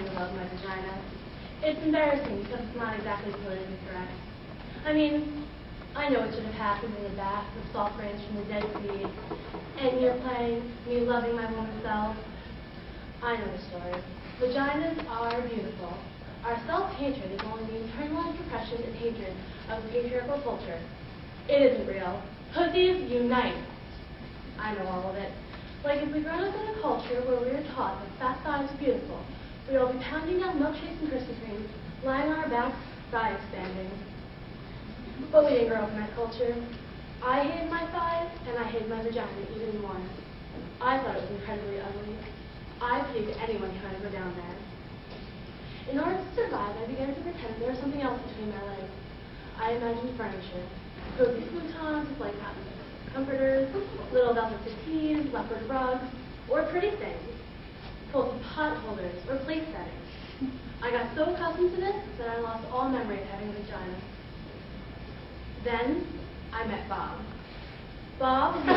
claim to love my vagina. It's embarrassing because it's not exactly politically correct. I mean, I know it should have happened in the bath with salt branch from the Dead Sea, and you're playing me loving my woman self. I know the story. Vaginas are beautiful. Our self-hatred is only the internalized repression and hatred of the patriarchal culture. It isn't real. Pussies unite. I know all of it. Like if we'd grown up in a culture where we were taught that fat thighs are beautiful, we'd all be pounding down milkshakes and Krispy Kremes, lying on our backs, thigh expanding. But we didn't grow up in that culture. I hated my thighs, and I hated my vagina even more. I thought it was incredibly ugly. I pitied anyone trying to go down there. In order to survive, I began to pretend there was something else between my legs. I imagined furniture, cozy futons with light cotton comforters, little velvet settees, leopard rugs, or pretty things, full of pot holders or place settings. I got so accustomed to this that I lost all memory of having a vagina. Then I met Bob. Bob, I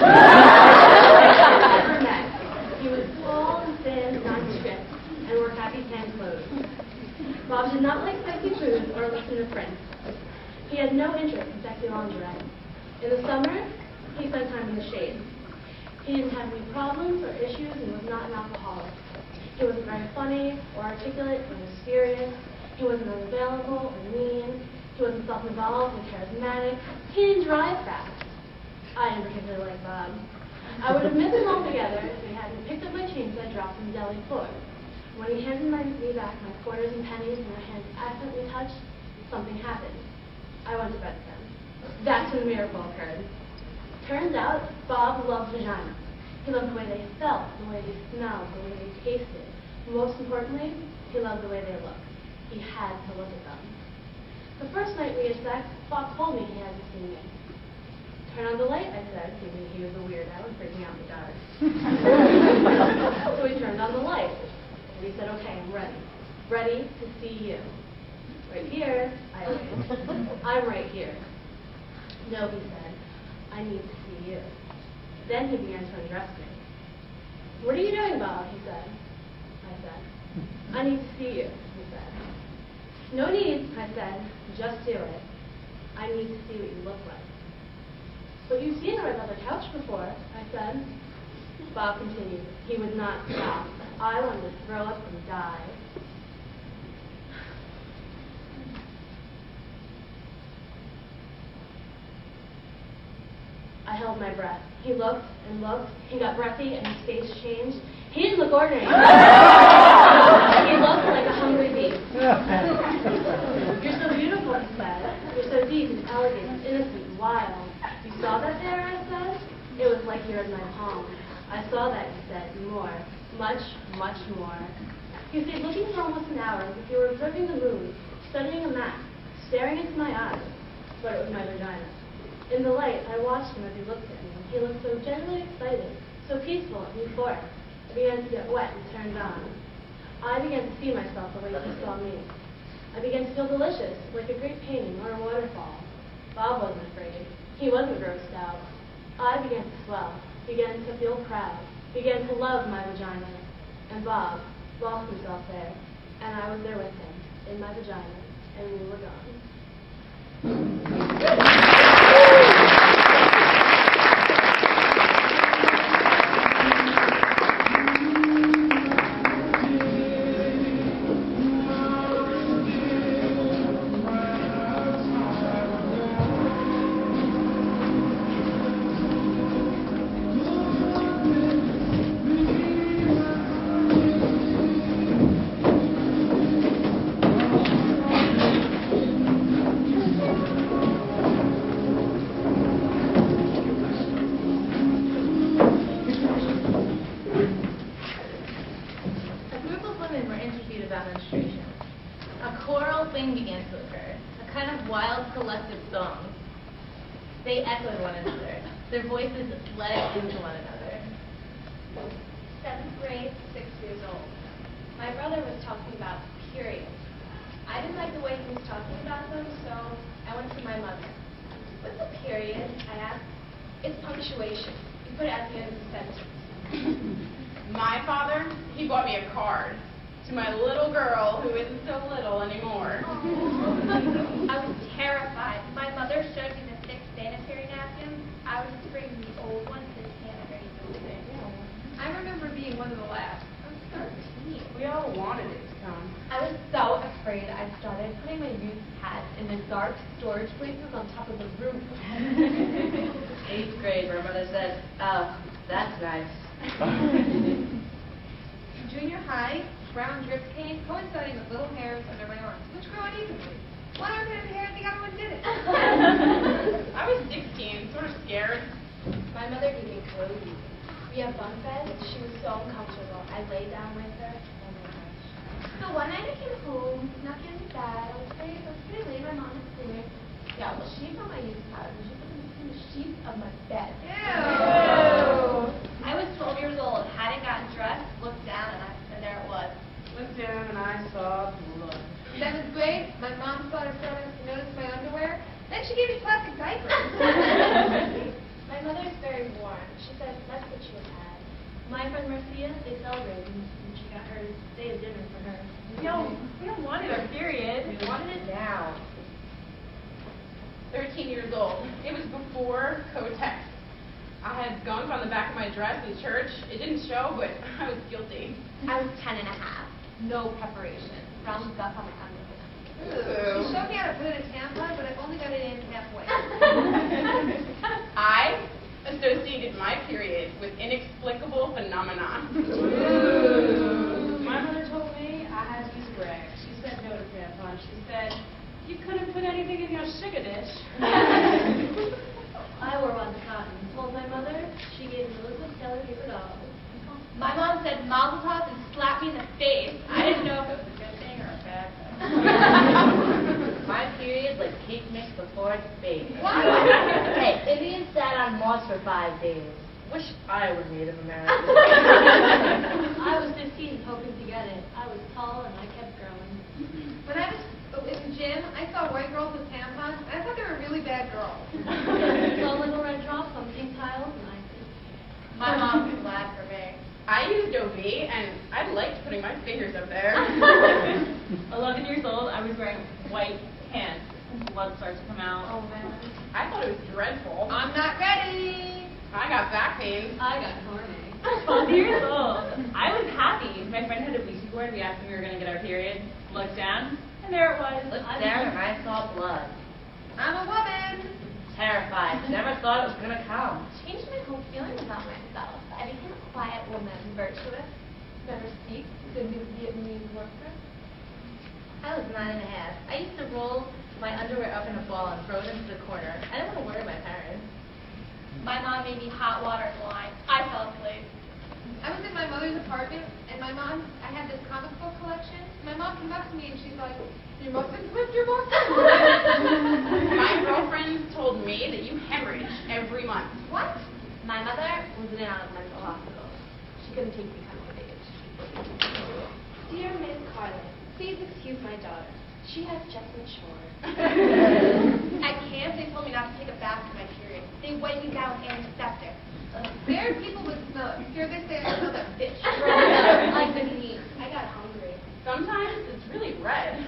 never met. He was tall and thin, nondescript, and wore happy tan clothes. Bob did not like sexy foods or listen to Prince. He had no interest in sexy lingerie. In the summer, he spent time in the shade. He didn't have any problems or issues and was not an alcoholic. He wasn't very funny or articulate or mysterious. He wasn't unavailable or mean. He wasn't self-involved or charismatic. He didn't drive fast. I didn't particularly like Bob. I would have missed them all together if he hadn't picked up my change that dropped on the deli floor. When he handed me back my quarters and pennies and our hands accidentally touched, something happened. I went to bed with him. That's when the miracle occurred. Turns out, Bob loved vagina. He loved the way they felt, the way they smelled, the way they tasted. Most importantly, he loved the way they looked. He had to look at them. The first night we had sex, Bob told me he hadn't seen me. Turn on the light, I said, thinking he was a weirdo and freaking out in the dark. So he turned on the light. And he said, okay, I'm ready. Ready to see you. Right here, I waved. I'm right here. No, he said, I need to see you. Then he began to undress me. What are you doing, Bob? He said. I said, I need to see you, he said. No need, I said, just do it. I need to see what you look like. But you've seen her on the couch before, I said. Bob continued. He would not stop. I wanted to throw up and die. I held my breath. He looked and looked. He got breathy and his face changed. He didn't look ordinary. He looked like a hungry beast. You're so beautiful, he said. You're so deep and elegant, innocent and wild. You saw that there, I said? It was like you're in my palm. I saw that, he said, and more. Much, much more. He stayed looking for almost an hour, as if he were observing the moon, studying a map, staring into my eyes. But it was my vagina. In the light, I watched him as he looked at me. He looked so genuinely excited, so peaceful and euphoric. I began to get wet and turned on. I began to see myself the way he saw me. I began to feel delicious, like a great painting or a waterfall. Bob wasn't afraid. He wasn't grossed out. I began to swell, began to feel proud, began to love my vagina. And Bob lost himself there, and I was there with him, in my vagina, and we were gone. They echoed one another. Their voices led into one another. 7th grade, 6 years old. My brother was talking about periods. I didn't like the way he was talking about them, so I went to my mother. What's a period? I asked. It's punctuation. You put it at the end of the sentence. My father, he bought me a card. to my little girl who isn't so little anymore. I was terrified. My mother showed me the 6 sanitary napkins. I was afraid of the old ones that can't very building. I remember being one of the last. I was 13. We all wanted it to come. I was so afraid I started putting my youth hats in the dark storage places on top of the roof. 8th grade, where mother said, "Oh, that's nice." In junior high, brown drip came, coinciding with little hairs under my arms, which grew unevenly. One arm had hair, the other one didn't. I was 16, sort of scared. My mother gave me clothes. We have bunk beds. She was so uncomfortable. I lay down with her. Oh my gosh. So one night I came home, snuck in the bed. I was pretty late. My mom was sleeping. Yeah, well, she found my youth hat and she put them in the sheets of my bed. Ew. I was 12 years old, hadn't gotten dressed, looked down, and there it was. Looked down and I saw blood. 7th grade, my mom thought her servants noticed my underwear. Then she gave me plastic diapers. My mother's very warm. She said that's what she had. My friend Marcia, they celebrated and she got her day of dinner for her. We don't want it our period. We wanted it now. 13 years old. It was before Kotex. I had gunk on the back of my dress in church. It didn't show, but I was guilty. I was 10 and a half. No preparation. Brown stuff on my underwear. She showed me how to put in a tampon, but I only got it in halfway. I associated my period with inexplicable phenomena. My mother told me I had to use a rag. She said no to tampons. She said, you couldn't put anything in your sugar dish. I wore one cotton. Told my mother, she gave me Elizabeth Keller paper dolls. My mom said mazel tov and slapped me in the face. I didn't know if it was a good thing or a bad thing. My period like cake mix before it's baked. Hey, Indians sat on moss for 5 days. Wish I was Native American. I was 15 hoping to get it. I was tall and I kept growing. When I was in the gym, I saw white girls with tampons, and I thought they were really bad girls. Saw little red drops on pink tiles and I said, My mom was glad for me. I used OB, and I liked putting my fingers up there. 11 years old, I was wearing white pants. Blood starts to come out. oh man. I thought it was dreadful. I'm not ready. I got back pain. I got horny. 12 years old. I was happy. My friend had a Ouija board. We asked if we were going to get our period. Looked down, and there it was. Looked down and I saw blood. I'm a woman. Terrified. Never thought it was going to come. Changed my whole feeling about myself. I became a quiet woman, virtuous, never speak, good Vietnamese worker. I was 9 and a half. I used to roll my underwear up in a ball and throw it into the corner. I didn't want to worry my parents. My mom made me hot water and wine. I fell asleep. I was in my mother's apartment, and I had this comic book collection. My mom came up to me and she's like, you mustn't lift your books. My girlfriend told me that you hemorrhage every month. What? My mother was in and out of mental hospital. She couldn't take me coming of age. Dear Miss Carlin, please excuse my daughter. She has just matured. At camp, they told me not to take a bath for my period. They wipe me down with antiseptic. There, people would smell it. Here they say I smell that bitch. Like the heat. I got hungry. Sometimes it's really red.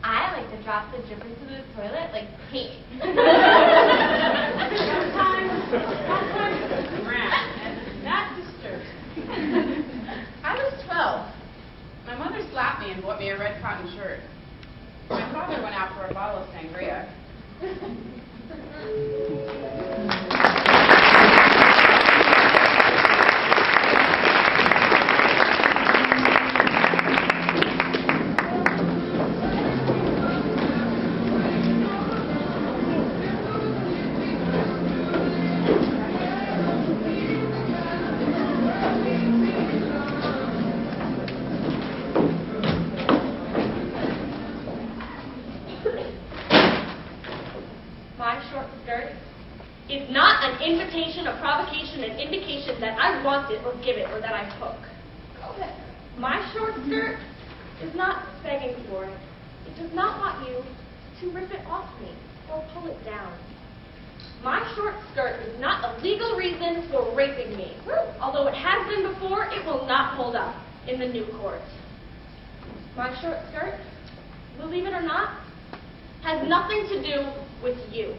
I like to drop the drip into the toilet like paint. Sometimes it's brown, and that disturbs me. I was 12. My mother slapped me and bought me a red cotton shirt. My father went out for a bottle of sangria. My short skirt is not an invitation, a provocation, an indication that I want it or give it or that I took. My short skirt is not begging for it. It does not want you to rip it off me or pull it down. My short skirt is not a legal reason for raping me. Although it has been before, it will not hold up in the new court. My short skirt, believe it or not, has nothing to do with you.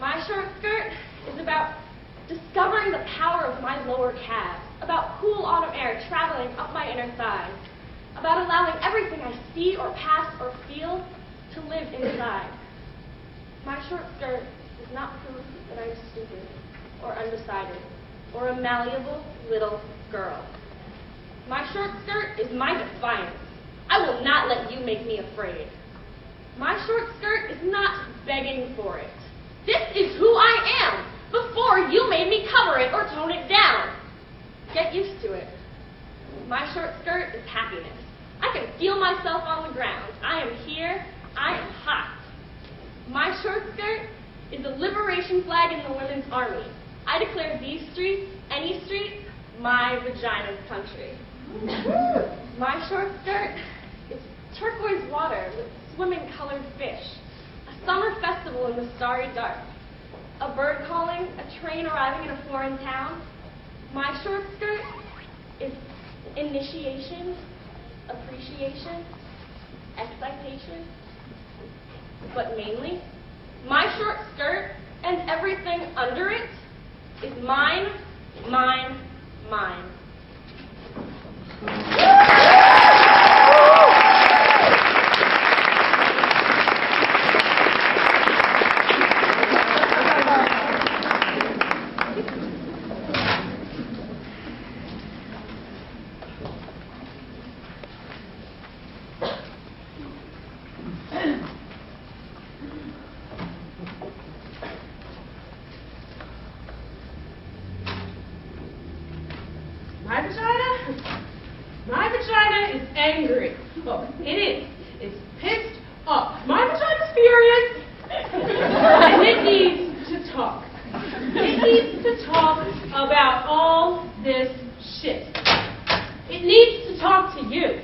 My short skirt is about discovering the power of my lower calves, about cool autumn air traveling up my inner thighs, about allowing everything I see or pass or feel to live inside. My short skirt is not proof that I'm stupid or undecided or a malleable little girl. My short skirt is my defiance. I will not let you make me afraid. My short skirt is not begging for it. This is who I am before you made me cover it or tone it down. Get used to it. My short skirt is happiness. I can feel myself on the ground. I am here. I am hot. My short skirt is the liberation flag in the women's army. I declare these streets, any street, my vagina's country. My short skirt is turquoise water with swimming-colored fish, a summer festival in the starry dark, a bird calling, a train arriving in a foreign town. My short skirt is initiation, appreciation, excitation, but mainly, my short skirt and everything under it is mine, mine, mine. My vagina is angry. Look, it is. It's pissed off. My vagina's furious. And it needs to talk. It needs to talk about all this shit. It needs to talk to you.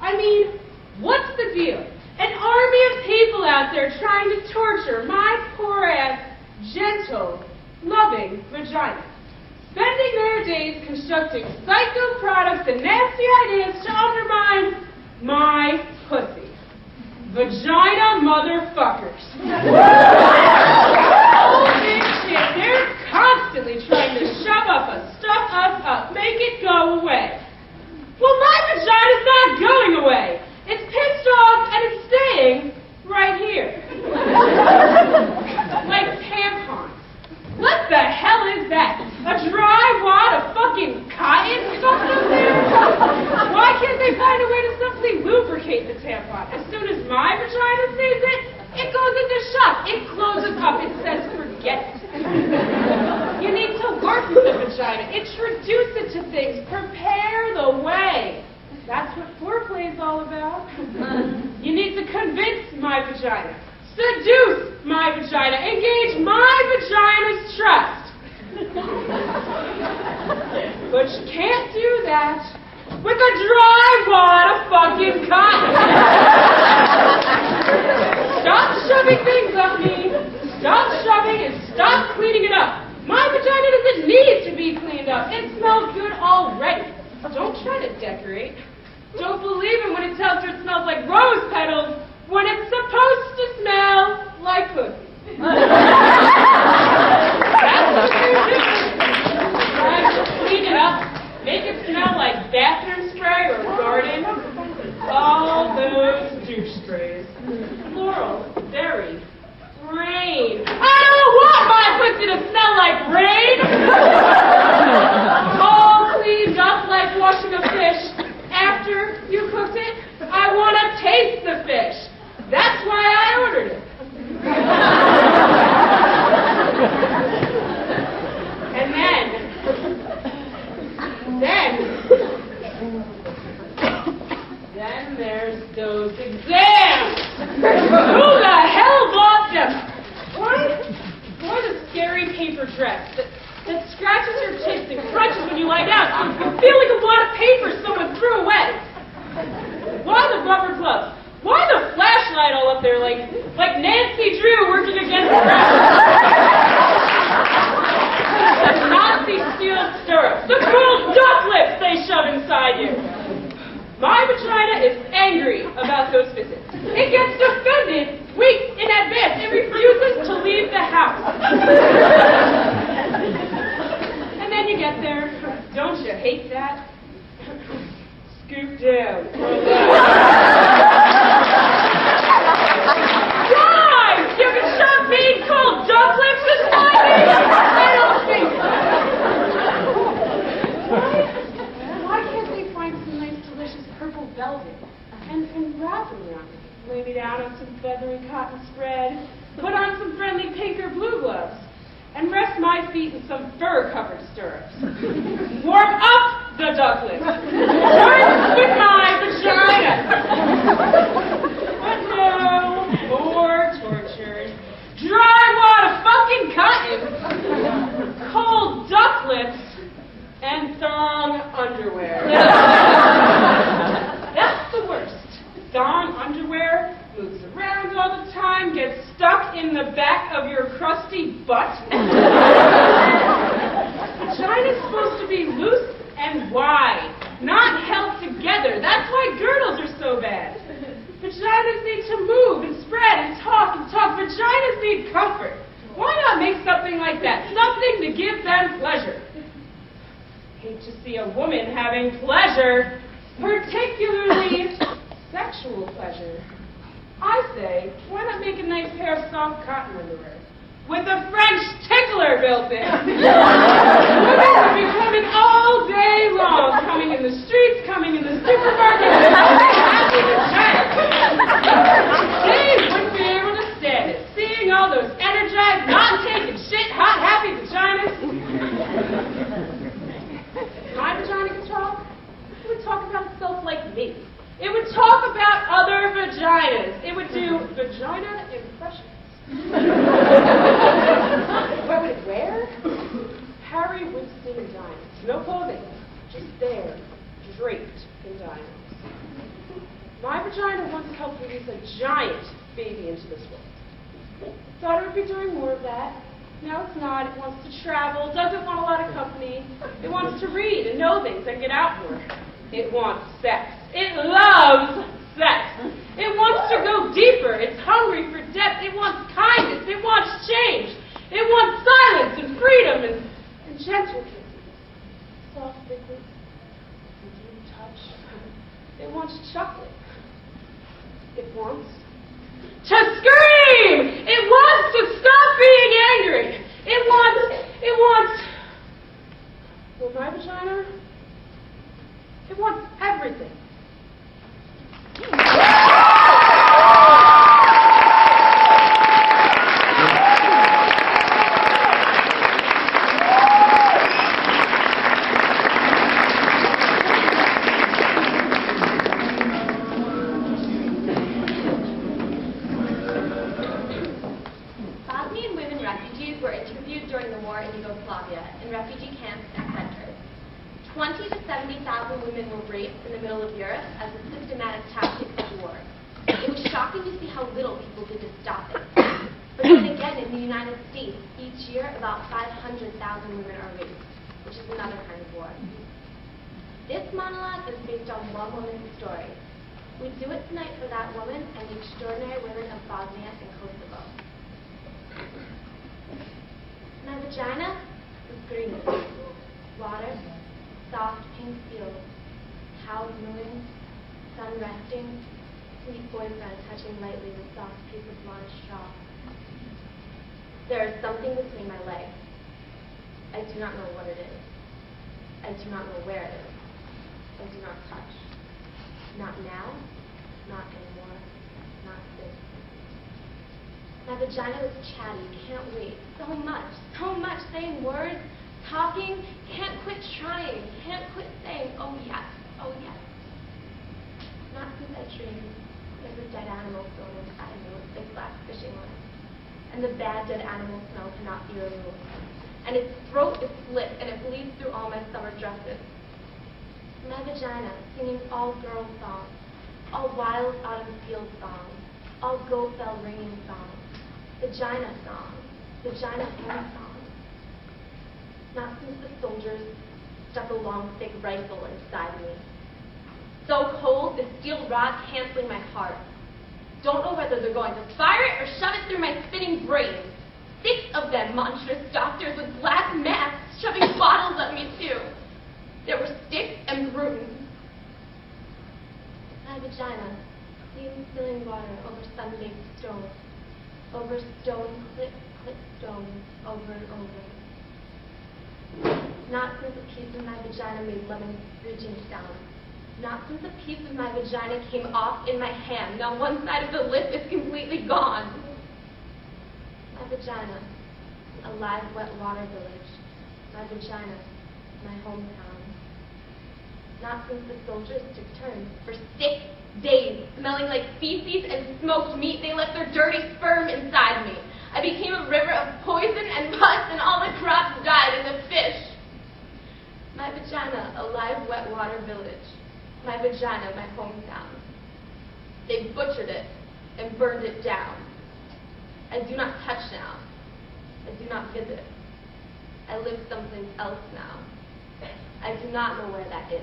I mean, what's the deal? An army of people out there trying to torture my poor-ass, gentle, loving vagina. Spending their days constructing psycho products and nasty ideas to undermine my pussy. Vagina motherfuckers. All this shit, they're constantly trying to stuff us up, make it go away. Well, my vagina's not going away. It's pissed off and it's staying right here. Like tampons. What the hell is that? A dry wad of fucking cotton stuffed up there? Why can't they find a way to simply lubricate the tampon? As soon as my vagina sees it, it goes into shock. It closes up. It says forget it. You need to work with the vagina. Introduce it to things. Prepare the way. That's what foreplay is all about. You need to convince my vagina. Seduce my vagina. Engage my vagina's trust. But you can't do that with a dry wad of fucking cotton. Stop shoving things up me. Stop shoving and stop cleaning it up. My vagina doesn't need to be cleaned up. It smells good already. Don't try to decorate. Don't believe it when it tells you it smells like rose petals when it's supposed to smell like pussy. That's what you do. Try to clean it up, make it smell like bathroom spray or garden. All those douche sprays. Floral, berry, rain. I don't want my pussy to smell like rain. All cleaned up like washing a fish. After you cooked it, I want to taste the fish. That's why I ordered it. And then there's those exams. Who the hell bought them? Why the scary paper dress that scratches your tits and crunches when you lie down? You feel like a wad of paper someone threw away. Why the rubber gloves? Why the flashlight all up there like Nancy Drew working against the Nazi steel stirrups, the cool duck lips they shove inside you. My vagina is angry about those visits. It gets offended weeks in advance. It refuses to leave the house. And then you get there. Don't you hate that? Scoop down. Guys, you can shove bean cold duck lips beside me? I don't think so. Why can't they find some nice, delicious purple velvet and wrap it around me? Lay me down on some feathery cotton spread, put on some friendly pink or blue gloves, and rest my feet in some fur-covered stirrups. Warm up the duck lips. Work with my vagina. But no, more torture. Dry wad of fucking cotton, cold duck lips, and thong underwear. That's the worst. Thong underwear moves around all the time, gets stuck in the back of your crusty butt. Vagina's supposed to be loose and wide, not held together. That's why girdles are so bad. Vaginas need to move and spread and talk and talk. Vaginas need comfort. Why not make something like that? Something to give them pleasure. Hate to see a woman having pleasure, particularly sexual pleasure. I say, why not make a nice pair of soft cotton underwear with a French tickler built in? Women would be coming all day long, coming in the streets, coming in the supermarket, happy They wouldn't be able to stand it, seeing all those energized, not taking shit, hot, happy vaginas. If my vagina could talk, it would talk about itself like me. It would talk about other vaginas. It would do vagina impressions. What would it wear? Harry Winston diamonds. No clothing. Just there, draped in diamonds. My vagina once helped release a giant baby into this world. Thought it would be doing more of that. Now it's not. It wants to travel, doesn't want a lot of company. It wants to read and know things and get out more. It wants sex. It loves sex. It wants to go deeper. It's hungry for depth. It wants kindness. It wants change. It wants silence and freedom and gentle kisses. Soft liquids and deep touch. It wants chocolate. It wants to scream! It wants to stop being angry! It wants... Well, my vagina, it wants everything. Bosnian women refugees were interviewed during the war in Yugoslavia in refugee camps and centers. 20 to 70,000 women were raped in the middle of Europe as a systematic tactic of war. It was shocking to see how little people did to stop it. But then again, in the United States, each year about 500,000 women are raped, which is another kind of war. This monologue is based on one woman's story. We do it tonight for that woman and the extraordinary women of Bosnia and Kosovo. My vagina is green. Water, soft pink fields, cows mooing, sun resting, sweet boyfriend touching lightly with soft piece of blonde straw. There is something between my legs. I do not know what it is. I do not know where it is. I do not touch. Not now, not anymore, not this. My vagina is chatty, can't wait. So much, saying words, talking, can't quit trying, can't quit saying, oh yes, oh yes. Not since I dreamed there's a dead animal thrown inside me with big black fishing lines. And the bad dead animal smell cannot be removed. And its throat is slit and it bleeds through all my summer dresses. My vagina singing all girl songs, all wild autumn field songs, all goat bell ringing songs, vagina songs, vagina home songs. Not since the soldiers stuck a long thick rifle inside me. So cold this steel rod canceling my heart. Don't know whether they're going to fire it or shove it through my spinning brain. 6 of them, monstrous doctors with black masks shoving bottles at me too. There were sticks and brooms. My vagina, clean spilling water over sun-baked stone, over stone, click, click stone, over and over. Not since a piece of my vagina made lemon screeching sound. Not since a piece of my vagina came off in my hand. Now one side of the lip is completely gone. My vagina, a live wet water village. My vagina, my hometown. Not since the soldiers took turns for 6 days, smelling like feces and smoked meat, they left their dirty sperm inside me. I became a river of poison and pus, and all the crops died and the fish. My vagina, a live wet water village. My vagina, my hometown. They butchered it and burned it down. I do not touch now. I do not visit. I live someplace else now. I do not know where that is.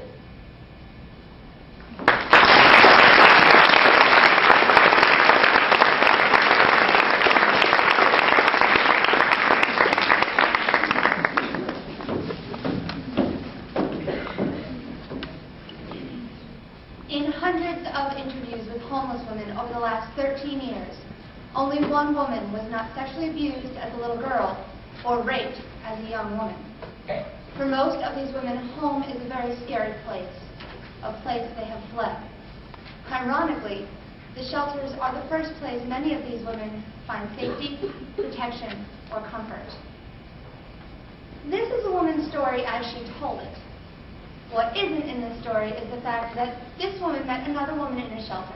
In hundreds of interviews with homeless women over the last 13 years, only one woman was not sexually abused as a little girl or raped as a young woman. For most of these women, home is a very scary place, a place they have fled. Ironically, the shelters are the first place many of these women find safety, protection, or comfort. This is a woman's story as she told it. What isn't in this story is the fact that this woman met another woman in a shelter,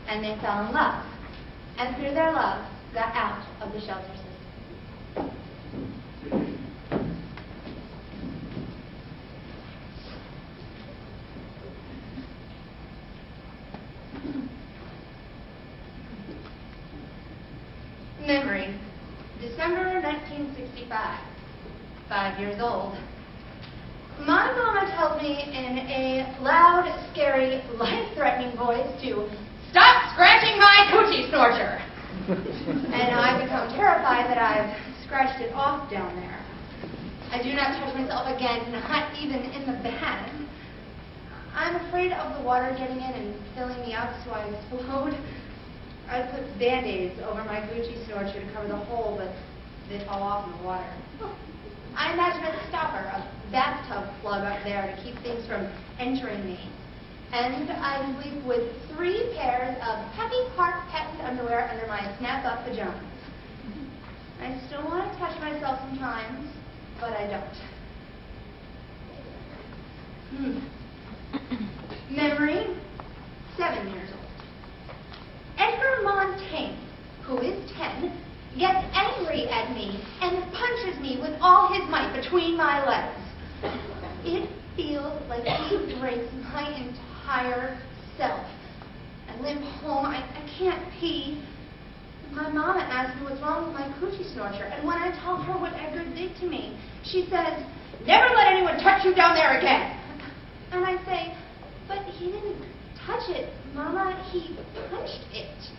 and they fell in love, and through their love, got out of the shelter system. Memory, December 1965, 5 years old. My mama tells me in a loud, scary, life-threatening voice to stop scratching my coochie snorcher. And I become terrified that I've scratched it off down there. I do not touch myself again, not even in the bath. I'm afraid of the water getting in and filling me up, so I explode. I put Band-Aids over my Gucci snorcher to cover the hole, but they fall off in the water. I imagine a stopper, a bathtub plug up there to keep things from entering me. And I sleep with 3 pairs of happy heart patent underwear under my snap-up pajamas. I still want to touch myself sometimes, but I don't. Memory, 7 years old. Edgar Montaigne, who is 10, gets angry at me and punches me with all his might between my legs. It feels like he breaks my entire self. I limp home. I can't pee. My mama asks me what's wrong with my coochie snorcher, and when I tell her what Edgar did to me, she says, "Never let anyone touch you down there again." And I say, "But he didn't touch it, Mama. He punched it."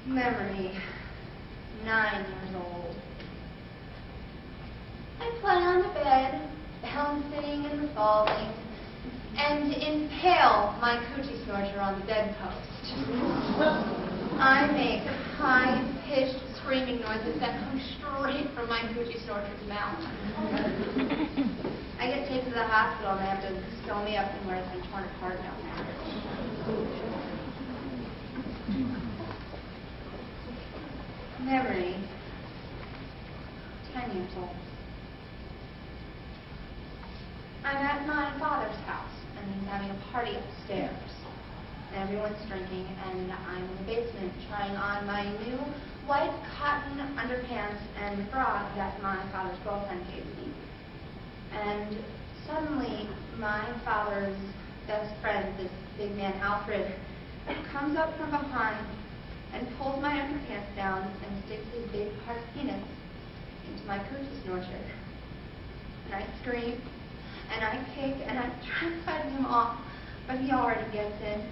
Memory, 9 years old. I play on the bed, bouncing and falling, and impale my coochie snorcher on the bedpost. I make high-pitched screaming noises that come straight from my coochie snorcher's mouth. I get taken to the hospital and they have to sew me up from where it's been torn apart down there. Memory, 10 years old. I'm at my father's house, and he's having a party upstairs. And everyone's drinking, and I'm in the basement trying on my new white cotton underpants and bra that my father's girlfriend gave me. And suddenly, my father's best friend, this big man Alfred, comes up from behind and pulls my underpants down and sticks his big hard penis into my coochie snorcher. And I scream, and I kick, and I try to fight him off, but he already gets in.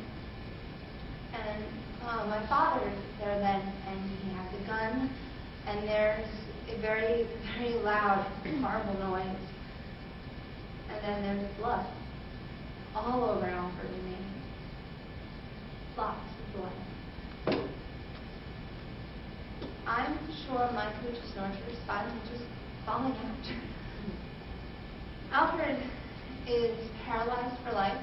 And my father is there then, and he has a gun, and there's a very, very loud, horrible noise. And then there's blood all over Alfred and me. Lots of blood. I'm sure my coochie snorter is finally just falling out. Alfred is paralyzed for life,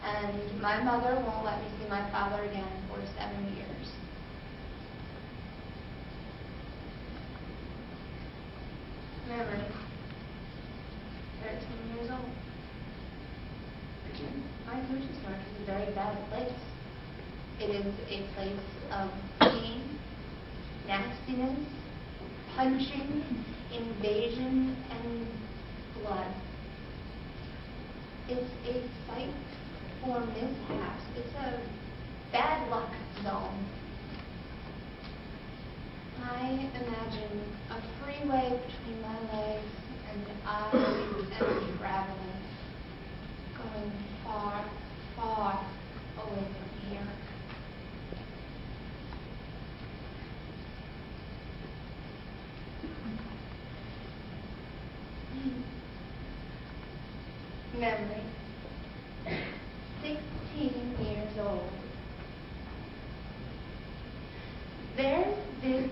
and my mother won't let me see my father again for 7 years. Memory. 13 years old. My coochie snorter is a very bad place. It is a place of pain, nastiness, punching, invasion, and blood. It's a site for mishaps. It's a bad luck zone. I imagine a freeway between my legs, and I am traveling, going far, far away from here. Memory. 16 years old. There's this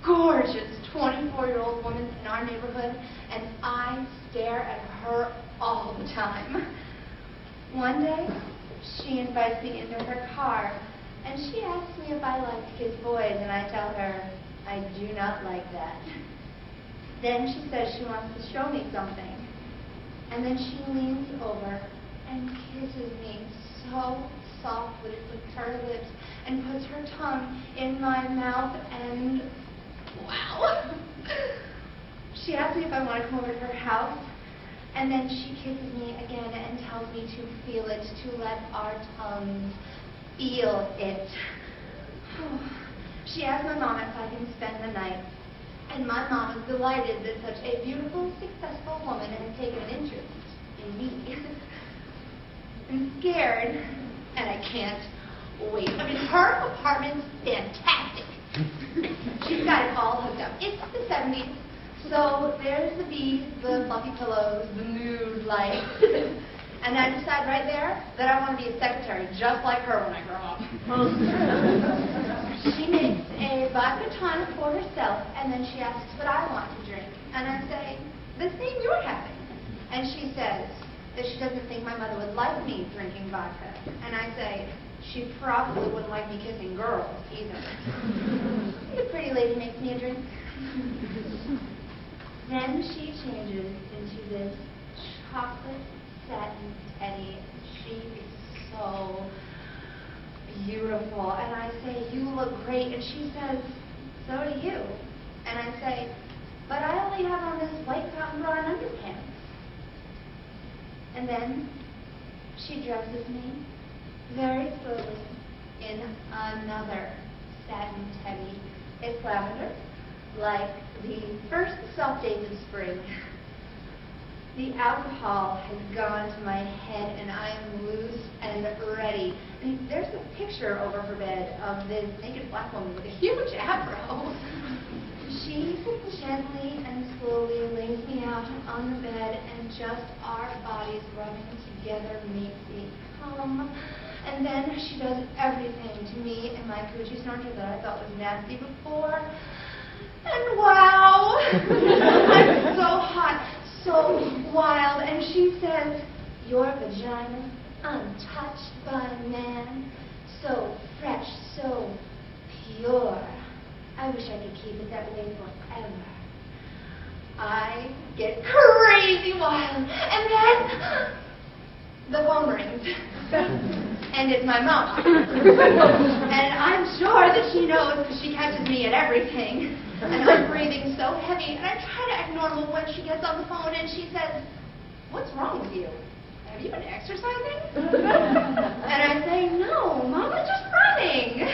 gorgeous 24-year-old woman in our neighborhood, and I stare at her all the time. One day, she invites me into her car, and she asks me if I like to kiss boys, and I tell her I do not like that. Then she says she wants to show me something. And then she leans over and kisses me so softly with her lips and puts her tongue in my mouth, and wow. She asks me if I want to come over to her house, and then she kisses me again and tells me to feel it, to let our tongues feel it. She asked my mom if I can spend the night. And my mom is delighted that such a beautiful, successful woman has taken an interest in me. I'm scared, and I can't wait. I mean, her apartment's fantastic. She's got it all hooked up. It's the 70s, so there's the beads, the fluffy pillows, the nude lights. And I decide right there that I want to be a secretary just like her when I grow up. She makes a vodka tonic for herself, and then she asks what I want to drink. And I say, the same you're having. And she says that she doesn't think my mother would like me drinking vodka. And I say, she probably wouldn't like me kissing girls either. The pretty lady makes me a drink. Then she changes into this chocolate satin teddy. She is so beautiful. And I say, you look great. And she says, so do you. And I say, but I only have on this white cotton bra and underpants. And then she dresses me very slowly in another satin teddy. It's lavender, like the first soft days of spring. The alcohol has gone to my head, and I am loose and ready. And there's a picture over her bed of this naked black woman with a huge afro. She gently and slowly lays me out on the bed, and just our bodies rubbing together makes me come. And then she does everything to me and my coochie snorter that I thought was nasty before. And wow! I'm so hot, so wild. And she says, your vagina, untouched by man, so fresh, so pure. I wish I could keep it that way forever. I get crazy wild, and then the phone rings, and it's my mom. And I'm sure that she knows because she catches me at everything, and I'm breathing so heavy, and I try to act normal when she gets on the phone, and she says, what's wrong with you? Have you been exercising? And I say, no, Mom, I'm just running.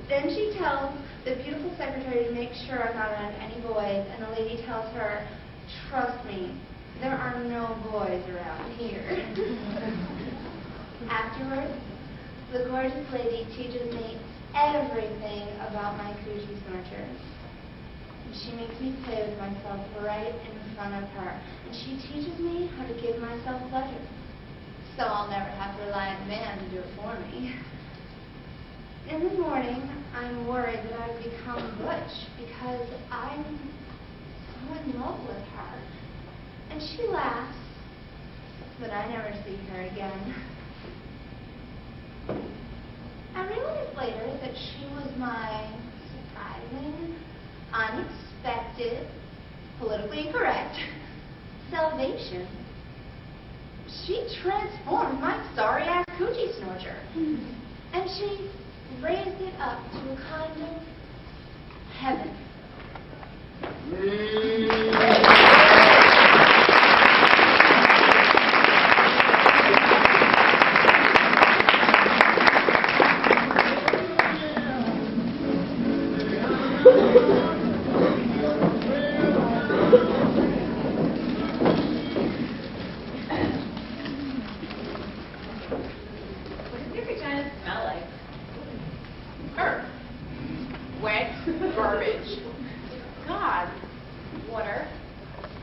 Then she tells the beautiful secretary to make sure I'm not around any boys, and the lady tells her, trust me, there are no boys around here. Afterwards, the gorgeous lady teaches me everything about my coochie snorcher. She makes me play with myself right in front of her, and she teaches me how to give myself pleasure, so I'll never have to rely on a man to do it for me. In the morning, I'm worried that I've become butch because I'm so in love with her. And she laughs, but I never see her again. I realized later that she was my surprising, unexpected, politically incorrect salvation. She transformed my sorry-ass coochie snorcher. And she raised it up to a kind of heaven. What does your vagina smell like? Earth. Wet garbage. God. Water.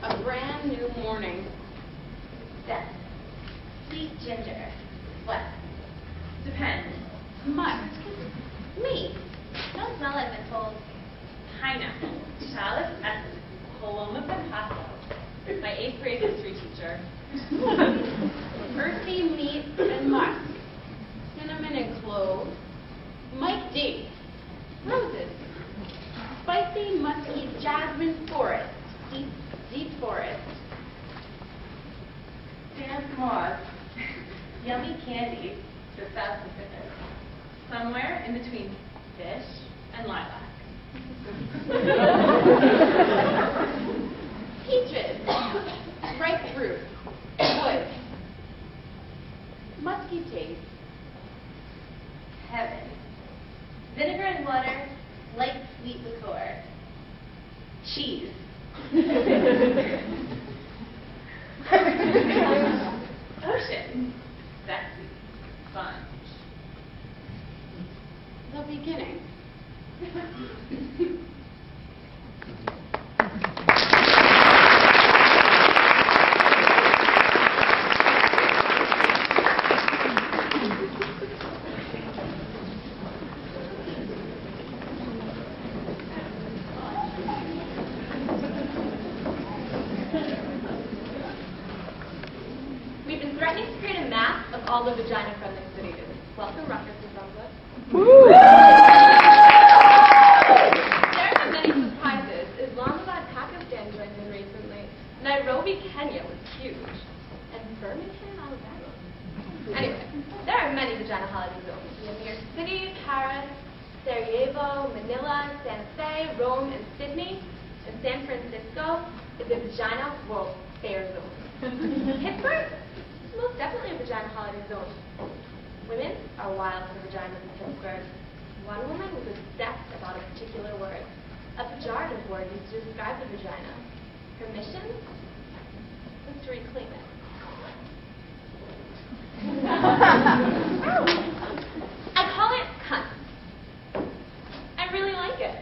A brand new morning. Death. Sweet ginger. What? Depends. Mud. Me. Don't smell like menthol. Pineapple. Chalice essence. Paloma Picasso. My 8th grade history teacher. Earthy meat and musk. Cinnamon and clove. Mike D. Roses. Spicy, musky jasmine forest. Deep, deep forest. Damp moss. Yummy candy. The South Pacific. Somewhere in between fish and lilac. Peaches. Ripe fruit. Wood. Musky taste. Heaven. Vinegar and water. Light sweet liqueur. Cheese. Ocean. Sexy. Sponge. The beginning. We've been threatening to create a map of all the vagina-friendly cities. Welcome, Rutgers and Brunswick. There have been many surprises. Islamabad, Pakistan joined in recently. Nairobi, Kenya was huge. And Birmingham, Alabama. Anyway, there are many vagina holiday zones. We have New York City, Paris, Sarajevo, Manila, Santa Fe, Rome, and Sydney. And San Francisco is a vagina world fair zone. Pittsburgh is most definitely a vagina holiday zone. Women are wild for vaginas in Pittsburgh. One woman was obsessed about a particular word, a pejorative word used to describe the vagina. Her mission was to reclaim it. I call it cunt. I really like it.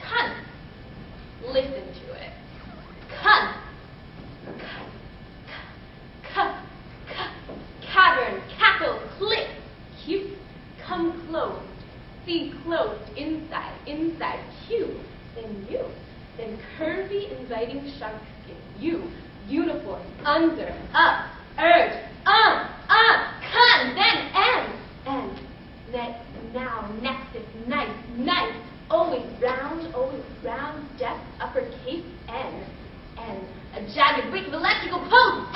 Cunt. Listen to it. Cunt. Cavern, cackle, click, cute, come close, see close, inside, cute, then you, then curvy, inviting shark skin, you, uniform, under, up, urge, con, then and, then, now, nexus, nice, always round, depth, uppercase, N, a jagged wake of electrical pulse,